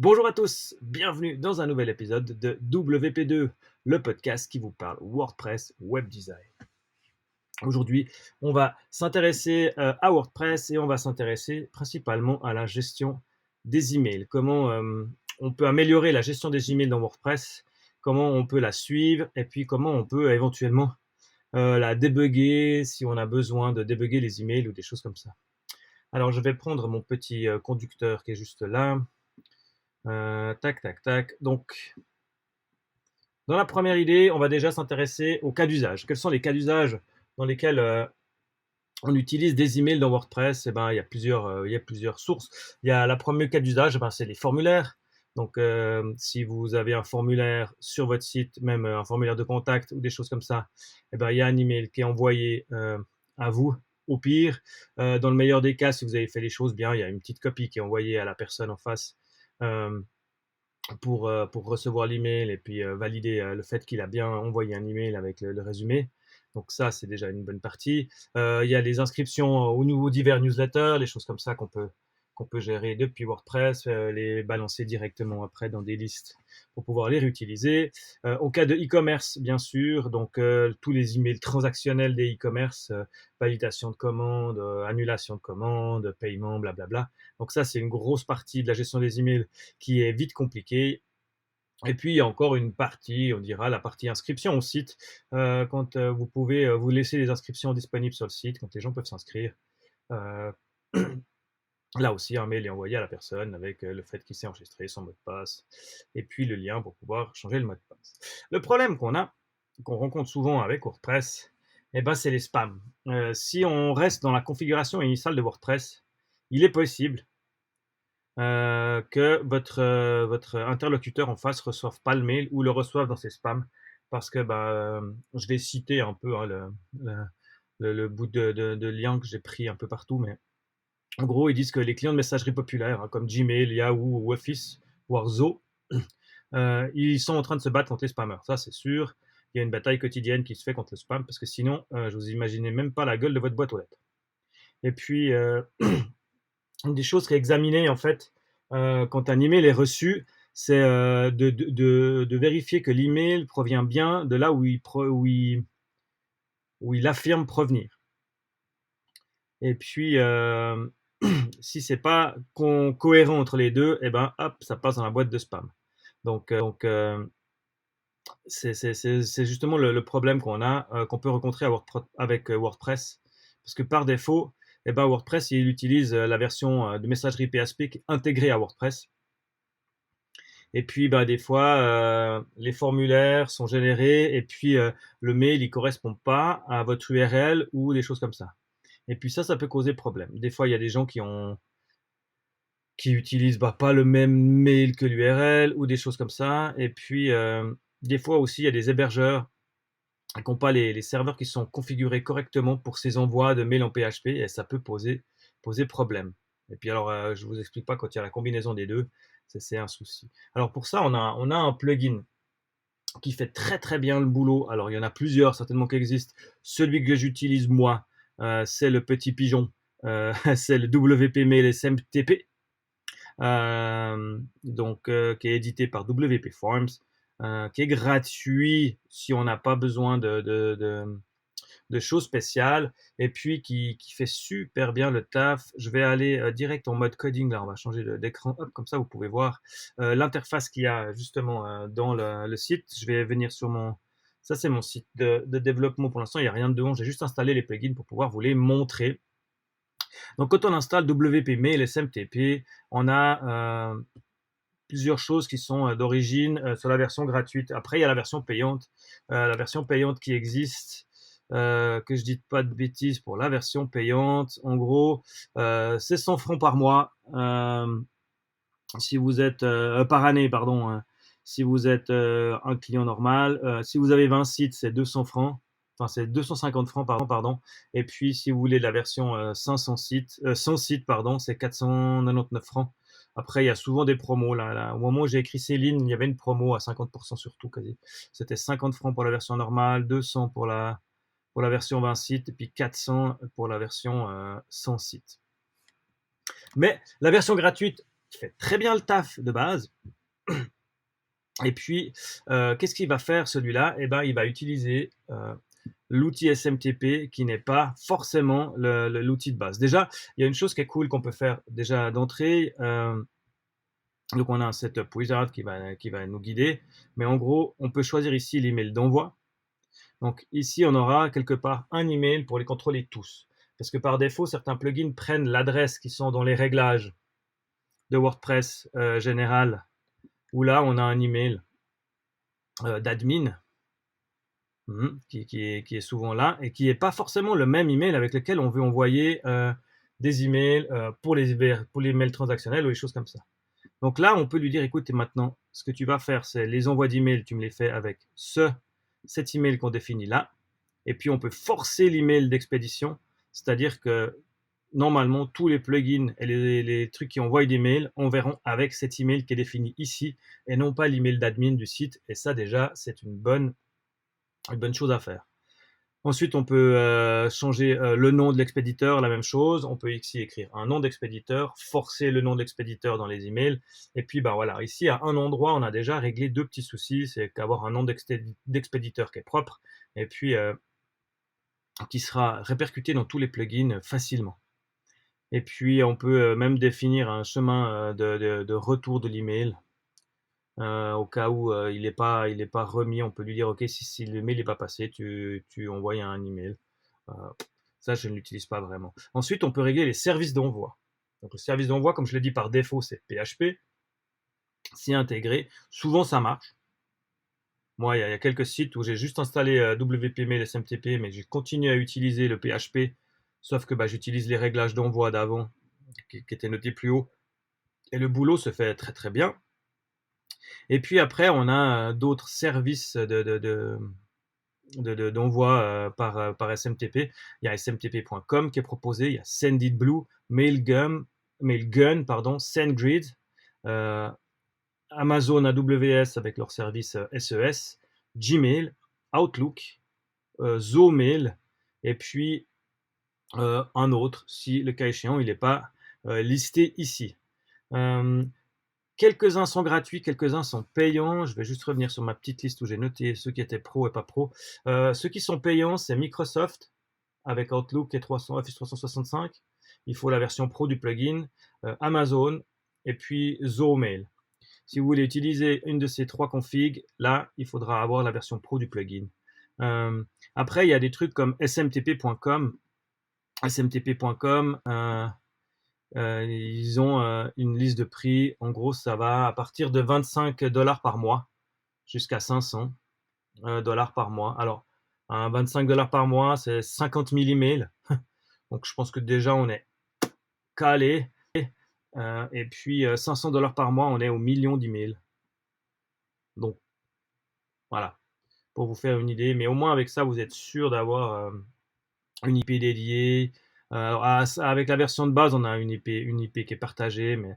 Bonjour à tous, bienvenue dans un nouvel épisode de WP2, le podcast qui vous parle WordPress Web Design. Aujourd'hui, on va s'intéresser à WordPress et on va s'intéresser principalement à la gestion des emails. Comment on peut améliorer la gestion des emails dans WordPress, comment on peut la suivre et puis comment on peut éventuellement la débugger si on a besoin de débugger les emails ou des choses comme ça. Alors, je vais prendre mon petit conducteur qui est juste là. Tac, tac, tac. Donc, dans la première idée, on va déjà s'intéresser aux cas d'usage. Quels sont les cas d'usage dans lesquels on utilise des emails dans WordPress? Il y a plusieurs sources. Il y a la première cas d'usage, c'est les formulaires. Donc, si vous avez un formulaire sur votre site, même un formulaire de contact ou des choses comme ça, il y a un email qui est envoyé à vous. Au pire, dans le meilleur des cas, si vous avez fait les choses bien, il y a une petite copie qui est envoyée à la personne en face. Pour recevoir l'email et puis valider le fait qu'il a bien envoyé un email avec le résumé. Donc ça, c'est déjà une bonne partie. Il y a les inscriptions aux nouveaux divers newsletters, les choses comme ça qu'on peut gérer depuis WordPress, les balancer directement après dans des listes pour pouvoir les réutiliser. Au cas de e-commerce, bien sûr, donc tous les emails transactionnels des e-commerce, validation de commande, annulation de commande, paiement, blablabla. Donc ça, c'est une grosse partie de la gestion des emails qui est vite compliquée. Et puis, il y a encore une partie, on dira la partie inscription au site, quand vous pouvez vous laisser les inscriptions disponibles sur le site, quand les gens peuvent s'inscrire. Euh, Là aussi, un mail est envoyé à la personne avec le fait qu'il s'est enregistré, son mot de passe, et puis le lien pour pouvoir changer le mot de passe. Le problème qu'on rencontre souvent avec WordPress, c'est les spams. Si on reste dans la configuration initiale de WordPress, il est possible que votre interlocuteur en face ne reçoive pas le mail ou le reçoive dans ses spams. Parce que je vais citer un peu le bout de lien que j'ai pris un peu partout, mais en gros, ils disent que les clients de messagerie populaire, comme Gmail, Yahoo ou Office, voire Zoho, ils sont en train de se battre contre les spammers. Ça, c'est sûr. Il y a une bataille quotidienne qui se fait contre le spam, parce que sinon, je vous imaginez même pas la gueule de votre boîte aux lettres. Et puis, une des choses qui est examinée, en fait, quand un email est reçu, c'est de vérifier que l'email provient bien de là où il affirme provenir. Et puis, si c'est pas cohérent entre les deux, hop, ça passe dans la boîte de spam. Donc, c'est justement le problème qu'on a, qu'on peut rencontrer avec WordPress. Parce que par défaut, WordPress, il utilise la version de messagerie PHP qui est intégrée à WordPress. Et puis, des fois, les formulaires sont générés et puis le mail, il correspond pas à votre URL ou des choses comme ça. Et puis ça peut causer problème. Des fois, il y a des gens qui utilisent pas le même mail que l'URL ou des choses comme ça. Et puis, des fois aussi, il y a des hébergeurs qui n'ont pas les serveurs qui sont configurés correctement pour ces envois de mails en PHP et ça peut poser problème. Et puis alors, je vous explique pas quand il y a la combinaison des deux, c'est un souci. Alors pour ça, on a un plugin qui fait très très bien le boulot. Alors il y en a plusieurs certainement qui existent. Celui que j'utilise moi, c'est le petit pigeon, c'est le WP Mail SMTP. Qui est édité par WP Forms, qui est gratuit si on n'a pas besoin de choses spéciales, et puis qui fait super bien le taf. Je vais aller direct en mode coding, là on va changer d'écran, hop, comme ça vous pouvez voir l'interface qu'il y a justement dans le site. Je vais venir sur ça c'est mon site de développement pour l'instant, il n'y a rien de dedans, j'ai juste installé les plugins pour pouvoir vous les montrer. Donc, quand on installe WP Mail SMTP, on a plusieurs choses qui sont d'origine sur la version gratuite. Après, il y a la version payante. La version payante qui existe, que je ne dise pas de bêtises pour la version payante. En gros, c'est 100 francs par mois. Si vous êtes par année, pardon. Si vous êtes un client normal. Si vous avez 20 sites, c'est 200 francs. Enfin, c'est 250 francs pardon. Et puis, si vous voulez la version 100 sites, pardon, c'est 499 francs. Après, il y a souvent des promos. Là. Au moment où j'ai écrit ces lignes, il y avait une promo à 50% sur tout, quasi. C'était 50 francs pour la version normale, 200 pour la version 20 sites, et puis 400 pour la version 100 sites. Mais la version gratuite qui fait très bien le taf de base. Et puis, qu'est-ce qu'il va faire celui-là? Eh ben, il va utiliser l'outil SMTP qui n'est pas forcément l'outil de base. Déjà, il y a une chose qui est cool qu'on peut faire déjà d'entrée. Donc, on a un setup wizard qui va nous guider. Mais en gros, on peut choisir ici l'email d'envoi. Donc, ici, on aura quelque part un email pour les contrôler tous. Parce que par défaut, certains plugins prennent l'adresse qui sont dans les réglages de WordPress général, où là, on a un email d'admin qui est souvent là et qui n'est pas forcément le même email avec lequel on veut envoyer des emails pour les mails transactionnels ou les choses comme ça. Donc là, on peut lui dire, écoute, maintenant, ce que tu vas faire, c'est les envois d'emails, tu me les fais avec cet email qu'on définit là. Et puis, on peut forcer l'email d'expédition, c'est-à-dire que normalement, tous les plugins et les trucs qui envoient des mails enverront avec cet email qui est défini ici et non pas l'email d'admin du site. Et ça, déjà, c'est une bonne chose à faire. Ensuite, on peut changer le nom de l'expéditeur, la même chose. On peut ici écrire un nom d'expéditeur, forcer le nom de l'expéditeur dans les emails. Et puis, bah voilà, ici, à un endroit, on a déjà réglé deux petits soucis. C'est qu'avoir un nom d'expéditeur qui est propre et puis qui sera répercuté dans tous les plugins facilement. Et puis, on peut même définir un chemin de retour de l'email. Au cas où il n'est pas remis, on peut lui dire, ok, si le mail n'est pas passé, tu envoies un email. Ça, je ne l'utilise pas vraiment. Ensuite, on peut régler les services d'envoi. Donc, le service d'envoi, comme je l'ai dit par défaut, c'est PHP. C'est intégré. Souvent, ça marche. Moi, il y a quelques sites où j'ai juste installé WPMail SMTP, mais j'ai continué à utiliser le PHP, sauf que j'utilise les réglages d'envoi d'avant, qui étaient notés plus haut. Et le boulot se fait très très bien. Et puis après, on a d'autres services d'envoi par SMTP. Il y a smtp.com qui est proposé, il y a Senditblue, Mailgun, SendGrid, Amazon AWS avec leur service SES, Gmail, Outlook, Zomail, et puis un autre, si le cas échéant, il n'est pas listé ici. Quelques-uns sont gratuits, quelques-uns sont payants. Je vais juste revenir sur ma petite liste où j'ai noté ceux qui étaient pro et pas pro. Ceux qui sont payants, c'est Microsoft avec Outlook et Office 365. Il faut la version pro du plugin, Amazon et puis Zomail. Si vous voulez utiliser une de ces trois configs, là, il faudra avoir la version pro du plugin. Après, il y a des trucs comme smtp.com. smtp.com, ils ont une liste de prix. En gros, ça va à partir de $25 par mois jusqu'à $500 par mois. Alors, 25 $ par mois, c'est 50 000 emails. Donc, je pense que déjà, on est calé. Et puis, $500 par mois, on est aux millions d'emails. Donc, voilà, pour vous faire une idée. Mais au moins, avec ça, vous êtes sûr d'avoir une IP dédiée. Avec la version de base, on a une IP qui est partagée, mais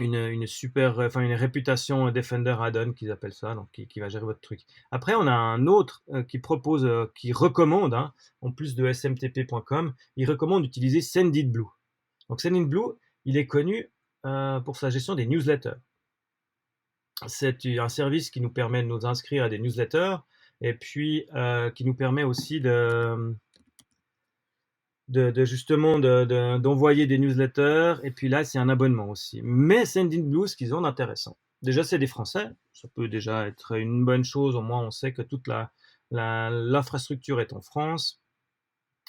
une réputation Defender add-on qu'ils appellent ça, donc qui va gérer votre truc. Après, on a un autre qui propose, qui recommande, en plus de smtp.com, il recommande d'utiliser Senditblue. Donc Senditblue, il est connu pour sa gestion des newsletters. C'est un service qui nous permet de nous inscrire à des newsletters et puis qui nous permet aussi d'envoyer des newsletters, et puis là, c'est un abonnement aussi. Mais Senditblue, ce qu'ils ont d'intéressant, déjà, c'est des Français, ça peut déjà être une bonne chose, au moins on sait que toute l'infrastructure est en France,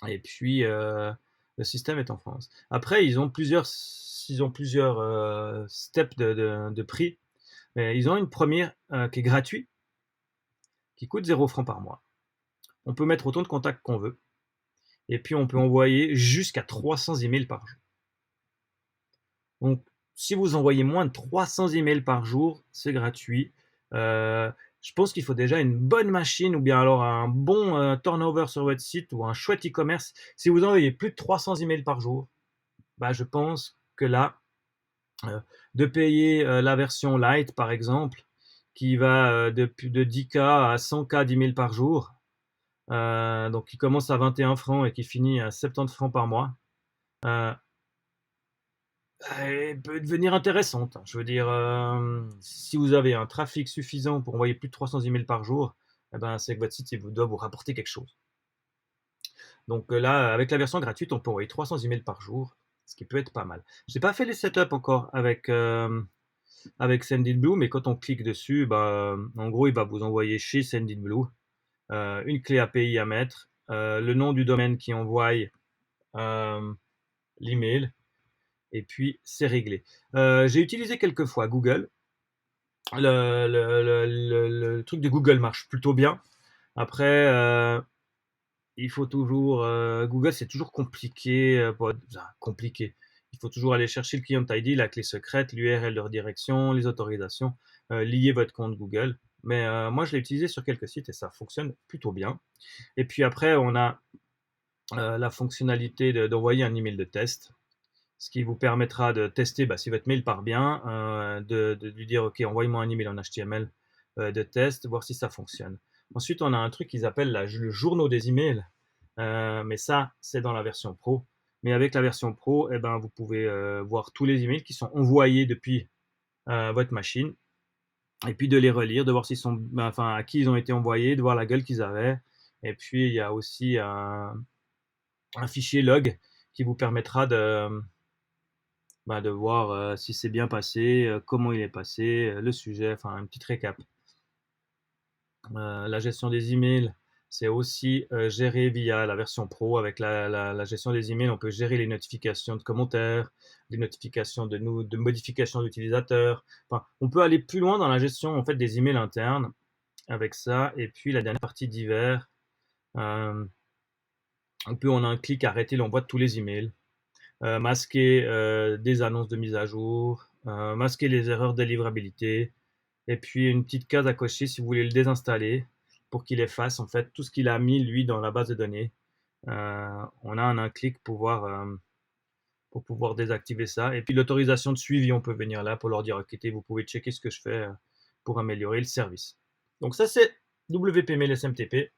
et puis le système est en France. Après, ils ont plusieurs steps de prix, mais ils ont une première qui est gratuite, qui coûte 0 francs par mois. On peut mettre autant de contacts qu'on veut. Et puis, on peut envoyer jusqu'à 300 emails par jour. Donc, si vous envoyez moins de 300 emails par jour, c'est gratuit. Je pense qu'il faut déjà une bonne machine ou bien alors un bon turnover sur votre site ou un chouette e-commerce. Si vous envoyez plus de 300 emails par jour, je pense que là, de payer la version light, par exemple, qui va de 10K à 100K d'emails par jour, donc qui commence à 21 francs et qui finit à 70 francs par mois. Elle peut devenir intéressante, hein. Je veux dire, si vous avez un trafic suffisant pour envoyer plus de 300 emails par jour, eh ben, c'est que votre site, doit vous rapporter quelque chose. Donc là, avec la version gratuite, on peut envoyer 300 emails par jour, ce qui peut être pas mal. J'ai pas fait les setups encore avec Sendinblue, mais quand on clique dessus, bah, en gros, il va vous envoyer chez Sendinblue une clé API à mettre, le nom du domaine qui envoie l'email, et puis c'est réglé. J'ai utilisé quelques fois Google. Le truc de Google marche plutôt bien. Après, il faut toujours. Google, c'est toujours compliqué. Compliqué. Il faut toujours aller chercher le client ID, la clé secrète, l'URL de redirection, les autorisations, lier votre compte Google. Mais moi, je l'ai utilisé sur quelques sites et ça fonctionne plutôt bien. Et puis après, on a la fonctionnalité d'envoyer un email de test, ce qui vous permettra de tester si votre mail part bien, de lui dire OK, envoyez-moi un email en HTML de test, voir si ça fonctionne. Ensuite, on a un truc qu'ils appellent le journaux des emails, mais ça, c'est dans la version pro. Mais avec la version pro, eh ben, vous pouvez voir tous les emails qui sont envoyés depuis votre machine, et puis de les relire, de voir s'ils sont, à qui ils ont été envoyés, de voir la gueule qu'ils avaient. Et puis, il y a aussi un fichier log qui vous permettra de voir si c'est bien passé, comment il est passé, le sujet, enfin une petite récap. La gestion des emails, c'est aussi géré via la version pro. Avec la gestion des emails, on peut gérer les notifications de commentaires, les notifications de modifications d'utilisateurs. Enfin, on peut aller plus loin dans la gestion en fait des emails internes avec ça. Et puis la dernière partie divers, on peut en un clic arrêter l'envoi de tous les emails. Masquer des annonces de mise à jour, masquer les erreurs de livrabilité, et puis une petite case à cocher si vous voulez le désinstaller pour qu'il efface en fait tout ce qu'il a mis lui dans la base de données. On a un clic pour pouvoir désactiver ça. Et puis l'autorisation de suivi, on peut venir là pour leur dire ok, vous pouvez checker ce que je fais pour améliorer le service. Donc ça c'est WP Mail SMTP.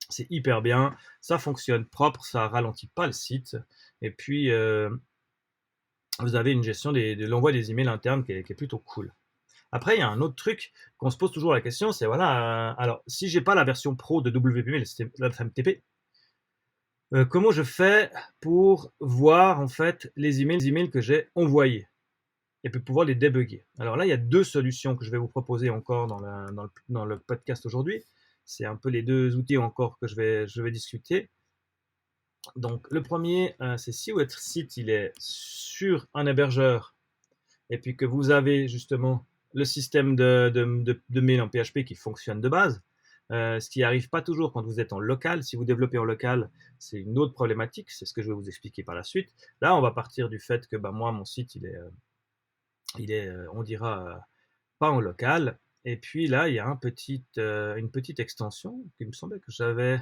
C'est hyper bien, ça fonctionne propre, ça ralentit pas le site. Et puis vous avez une gestion de l'envoi des emails internes qui est plutôt cool. Après, il y a un autre truc qu'on se pose toujours la question, c'est voilà, alors si j'ai pas la version pro de WPM, la SMTP, comment je fais pour voir en fait les emails que j'ai envoyés et puis pouvoir les débugger. Alors là, il y a deux solutions que je vais vous proposer encore dans le podcast aujourd'hui. C'est un peu les deux outils encore que je vais discuter. Donc le premier, c'est si votre site il est sur un hébergeur et puis que vous avez justement le système de mail en PHP qui fonctionne de base, ce qui n'arrive pas toujours quand vous êtes en local. Si vous développez en local, c'est une autre problématique, c'est ce que je vais vous expliquer par la suite. Là, on va partir du fait que moi, mon site, il est on dira, pas en local. Et puis là, il y a une petite extension qui me semblait que j'avais,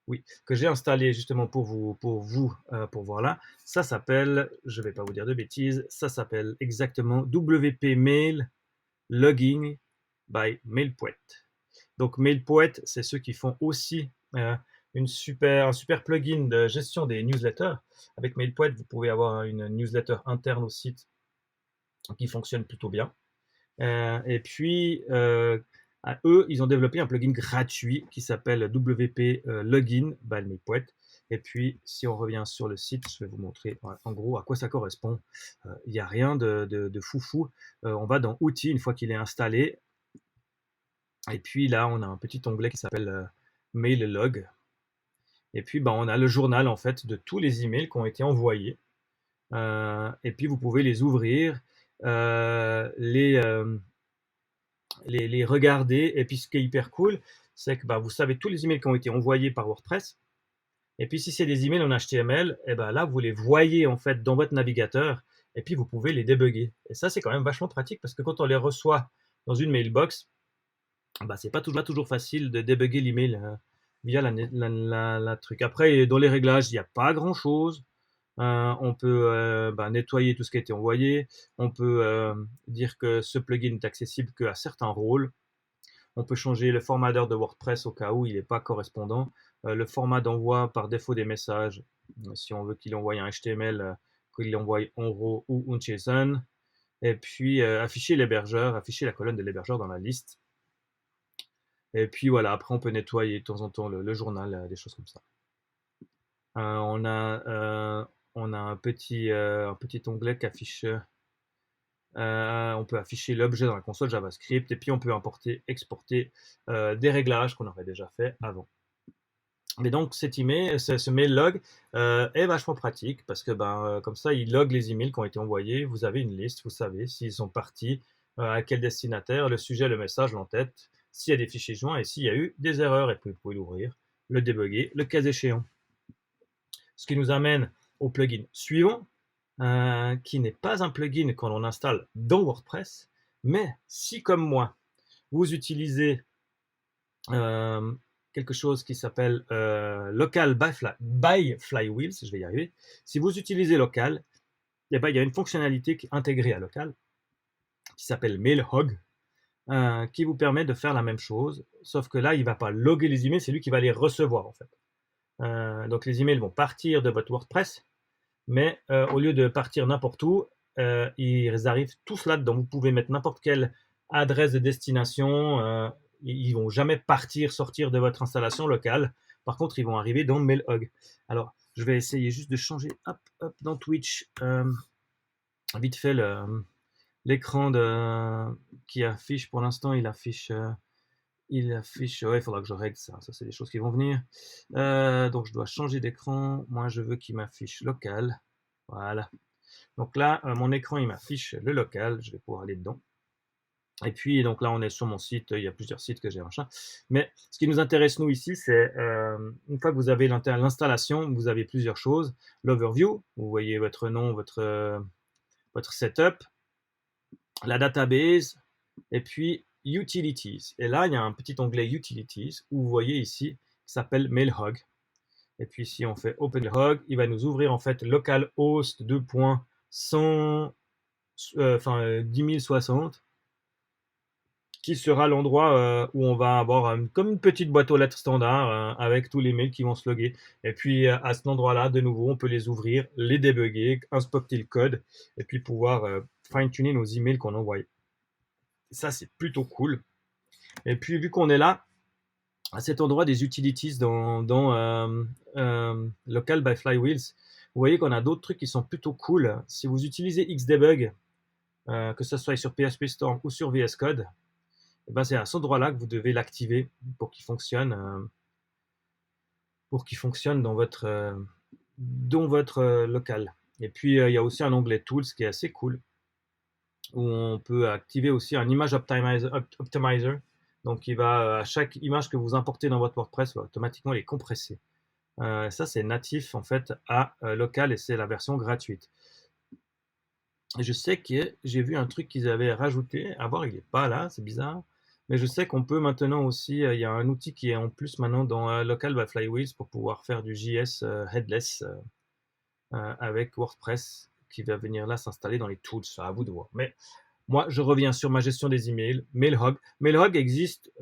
oui, que j'ai installé justement pour voir là. Ça s'appelle, je vais pas vous dire de bêtises, ça s'appelle exactement WP Mail Logging by MailPoet. Donc MailPoet, c'est ceux qui font aussi un super plugin de gestion des newsletters. Avec MailPoet, vous pouvez avoir une newsletter interne au site qui fonctionne plutôt bien. Et puis, à eux, ils ont développé un plugin gratuit qui s'appelle WP Login by MailPoet. Et puis, si on revient sur le site, je vais vous montrer en gros à quoi ça correspond. Il n'y a rien de foufou. On va dans Outils une fois qu'il est installé. Et puis là, on a un petit onglet qui s'appelle Mail Log. Et puis, on a le journal en fait de tous les emails qui ont été envoyés. Et puis, vous pouvez les ouvrir, les regarder. Et puis, ce qui est hyper cool, c'est que vous savez tous les emails qui ont été envoyés par WordPress. Et puis, si c'est des emails en HTML, et là, vous les voyez en fait dans votre navigateur. Et puis, vous pouvez les débugger. Et ça, c'est quand même vachement pratique parce que quand on les reçoit dans une mailbox, c'est pas toujours facile de débugger l'email via la truc. Après, dans les réglages, il n'y a pas grand-chose. On peut nettoyer tout ce qui a été envoyé. On peut dire que ce plugin n'est accessible qu'à certains rôles. On peut changer le formateur de WordPress au cas où il n'est pas correspondant. Le format d'envoi par défaut des messages, si on veut qu'il envoie un HTML qu'il envoie en RAW ou en JSON. Et puis afficher l'hébergeur, afficher la colonne de l'hébergeur dans la liste. Et puis voilà, après on peut nettoyer de temps en temps le journal, des choses comme ça. On a un petit onglet qui affiche, on peut afficher l'objet dans la console JavaScript et puis on peut importer, exporter des réglages qu'on aurait déjà fait avant. Mais donc ce mail log est vachement pratique parce que comme ça il log les emails qui ont été envoyés, vous avez une liste, vous savez s'ils sont partis, à quel destinataire, le sujet, le message, l'entête, s'il y a des fichiers joints et s'il y a eu des erreurs, et puis vous pouvez l'ouvrir, le débugger, le cas échéant. Ce qui nous amène au plugin suivant, qui n'est pas un plugin qu'on on installe dans WordPress, mais si comme moi, vous utilisez quelque chose qui s'appelle Local by Flywheels, je vais y arriver. Si vous utilisez Local, il y a une fonctionnalité qui est intégrée à Local qui s'appelle Mailhog, qui vous permet de faire la même chose, sauf que là, il ne va pas loguer les emails, c'est lui qui va les recevoir en fait. Donc les emails vont partir de votre WordPress, mais au lieu de partir n'importe où, ils arrivent tous là-dedans. Vous pouvez mettre n'importe quelle adresse de destination, ils vont jamais sortir de votre installation locale. Par contre, ils vont arriver dans Mailhog. Alors, je vais essayer juste de changer dans Twitch vite fait l'écran qui affiche. Pour l'instant, il affiche. Ouais, il faudra que je règle ça. Ça, c'est des choses qui vont venir. Donc, je dois changer d'écran. Moi, je veux qu'il m'affiche local. Voilà. Donc là, mon écran, il m'affiche le local. Je vais pouvoir aller dedans. Et puis, donc là, on est sur mon site. Il y a plusieurs sites que j'ai, machin. Mais ce qui nous intéresse, nous, ici, c'est une fois que vous avez l'installation, vous avez plusieurs choses. L'overview, vous voyez votre nom, votre setup, la database, et puis Utilities. Et là, il y a un petit onglet Utilities où vous voyez ici, qui s'appelle Mailhog. Et puis, si on fait Open Mailhog, il va nous ouvrir en fait localhost 2.100, 10 060, qui sera l'endroit où on va avoir comme une petite boîte aux lettres standard avec tous les mails qui vont se loguer. Et puis, à cet endroit-là, de nouveau, on peut les ouvrir, les débugger, inspecter le code, et puis pouvoir fine-tuner nos emails qu'on envoie. Ça, c'est plutôt cool. Et puis, vu qu'on est là, à cet endroit des utilities dans Local by Flywheels, vous voyez qu'on a d'autres trucs qui sont plutôt cool. Si vous utilisez Xdebug, que ce soit sur PHP Storm ou sur VS Code, c'est à cet endroit-là que vous devez l'activer pour qu'il fonctionne, dans votre local. Et puis, il y a aussi un onglet Tools qui est assez cool, où on peut activer aussi un Image Optimizer. Donc, il va, à chaque image que vous importez dans votre WordPress, va automatiquement les compresser. Ça, c'est natif en fait à Local et c'est la version gratuite. Et je sais que j'ai vu un truc qu'ils avaient rajouté. À voir, il n'est pas là, c'est bizarre. Mais je sais qu'on peut maintenant aussi, il y a un outil qui est en plus maintenant dans Local by Flywheels pour pouvoir faire du JS headless avec WordPress qui va venir là s'installer dans les tools. À vous de voir. Mais moi, je reviens sur ma gestion des emails. Mailhog. Mailhog existe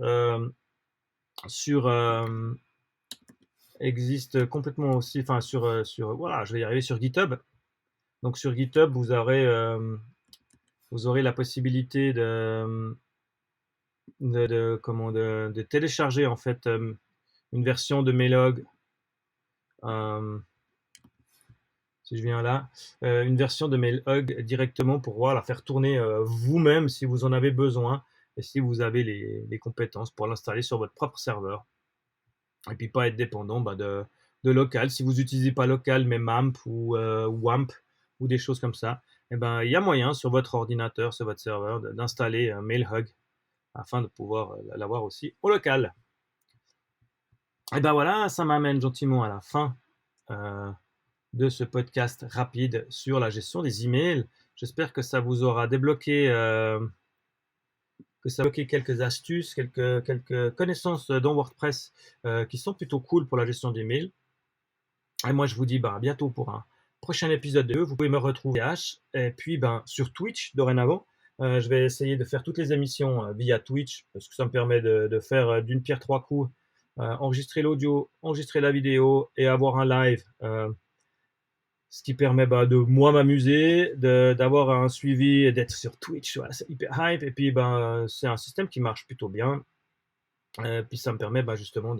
existe complètement aussi, enfin voilà, je vais y arriver sur GitHub. Donc sur GitHub, vous aurez la possibilité de télécharger en fait une version de Mailhog. Si je viens là, une version de Mailhog directement pour pouvoir la faire tourner vous-même si vous en avez besoin et si vous avez les compétences pour l'installer sur votre propre serveur. Et puis pas être dépendant de local. Si vous n'utilisez pas local, mais MAMP ou WAMP ou des choses comme ça, il y a moyen sur votre ordinateur, sur votre serveur, d'installer un Mailhog afin de pouvoir l'avoir aussi au local. Et voilà, ça m'amène gentiment à la fin de ce podcast rapide sur la gestion des emails. J'espère que ça vous aura débloqué quelques astuces, quelques connaissances dans WordPress qui sont plutôt cool pour la gestion des mails. Et moi, je vous dis à bientôt pour un prochain épisode de Vous pouvez me retrouver et puis sur Twitch dorénavant. Je vais essayer de faire toutes les émissions via Twitch parce que ça me permet de faire d'une pierre trois coups, enregistrer l'audio, enregistrer la vidéo et avoir un live ce qui permet de moi m'amuser, d'avoir un suivi et d'être sur Twitch. Voilà, c'est hyper hype. Et puis, c'est un système qui marche plutôt bien. Puis ça me permet justement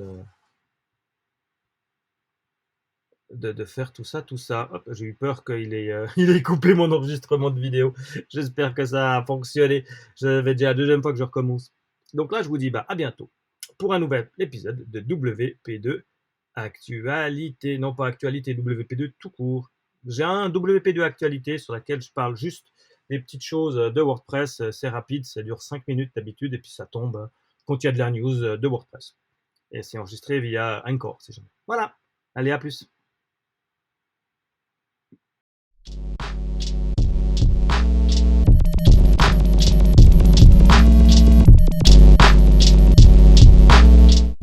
de faire tout ça, tout ça. Hop, j'ai eu peur qu'il ait, il ait coupé mon enregistrement de vidéo. J'espère que ça a fonctionné. Ça fait déjà la deuxième fois que je recommence. Donc là, je vous dis à bientôt pour un nouvel épisode de WP2 Actualité. Non, pas Actualité, WP2 tout court. J'ai un WP2 Actualité sur laquelle je parle juste des petites choses de WordPress. C'est rapide, ça dure 5 minutes d'habitude et puis ça tombe quand il y a de la news de WordPress. Et c'est enregistré via Anchor, si jamais. Voilà. Allez, à plus.